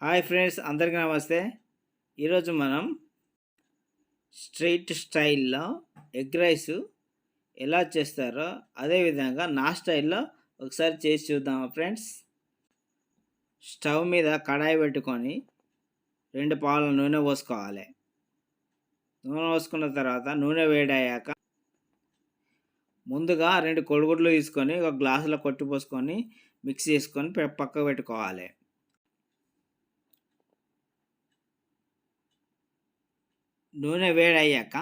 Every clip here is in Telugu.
హాయ్ ఫ్రెండ్స్, అందరికీ నమస్తే. ఈరోజు మనం స్ట్రీట్ స్టైల్లో ఎగ్ రైస్ ఎలా చేస్తారో అదేవిధంగా నా స్టైల్లో ఒకసారి చేసి చూద్దామా ఫ్రెండ్స్. స్టవ్ మీద కడాయి పెట్టుకొని 2 పావుల నూనె పోసుకోవాలి. నూనె పోసుకున్న తర్వాత నూనె వేడయ్యాక ముందుగా 2 కోడిగుడ్లు తీసుకొని ఒక గ్లాసులో కొట్టి పోసుకొని మిక్స్ చేసుకొని పక్కకు పెట్టుకోవాలి. నూనె వేడయ్యాక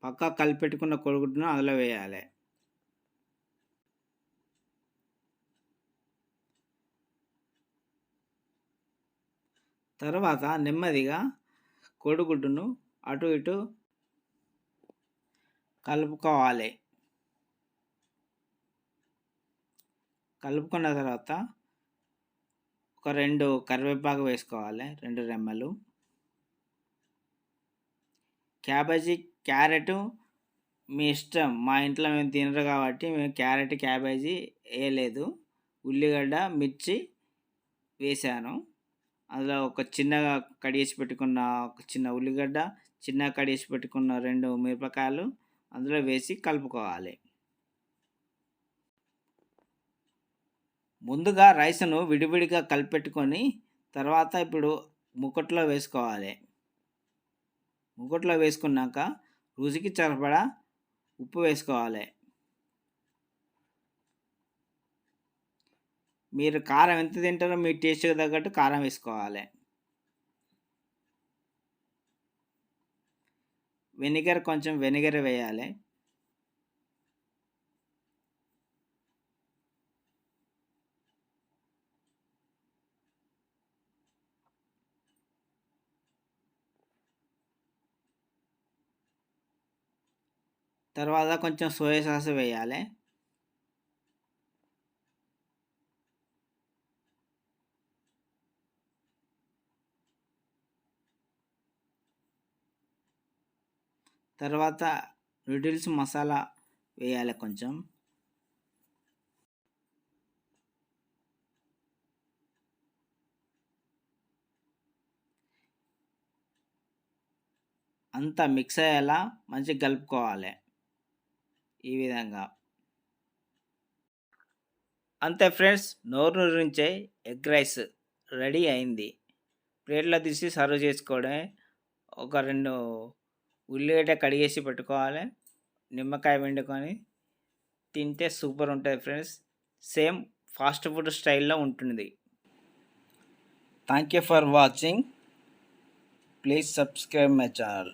పక్కా కలిపెట్టుకున్న కోడిగుడ్డును అందులో వేయాలి. తర్వాత నెమ్మదిగా కోడిగుడ్డును అటు ఇటు కలుపుకోవాలి. కలుపుకున్న తర్వాత ఒక 2 కరివేపాకు వేసుకోవాలి, 2 రెమ్మలు. క్యాబేజీ, క్యారెట్ మీ ఇష్టం. మా ఇంట్లో మేము తినరు కాబట్టి మేము క్యాబేజీ వేయలేదు. ఉల్లిగడ్డ, మిర్చి వేసాను. అందులో ఒక చిన్నగా కడిగేసి పెట్టుకున్న ఒక చిన్న ఉల్లిగడ్డ, చిన్నగా కడిగేసి పెట్టుకున్న 2 మిరపకాయలు అందులో వేసి కలుపుకోవాలి. ముందుగా రైస్ను విడివిడిగా కలిపెట్టుకొని తర్వాత ఇప్పుడు ముక్కట్లో వేసుకోవాలి. ముక్కట్లో వేసుకున్నాక రుచికి సరిపడా ఉప్పు వేసుకోవాలి. మీరు కారం ఎంత తింటారో మీ టేస్ట్కి తగ్గట్టు కారం వేసుకోవాలి. కొంచెం వెనిగర్ వేయాలి. తర్వాత కొంచెం సోయా సాస్ వేయాలి. తర్వాత నూడిల్స్ మసాలా వేయాలి కొంచెం. అంతా మిక్స్ అయ్యేలా మంచిగా కలుపుకోవాలి. ఈ విధంగా అంతే ఫ్రెండ్స్, నోరూరించే ఎగ్ రైస్ రెడీ అయింది. ప్లేట్లో తీసి సర్వ్ చేసుకోవడమే. ఒక 2 ఉల్లిగడ్డ కడిగేసి పెట్టుకోవాలి, నిమ్మకాయ పిండుకొని తింటే సూపర్ ఉంటుంది ఫ్రెండ్స్. సేమ్ ఫాస్ట్ ఫుడ్ స్టైల్లో ఉంటుంది. Thank you for watching. Please subscribe my channel.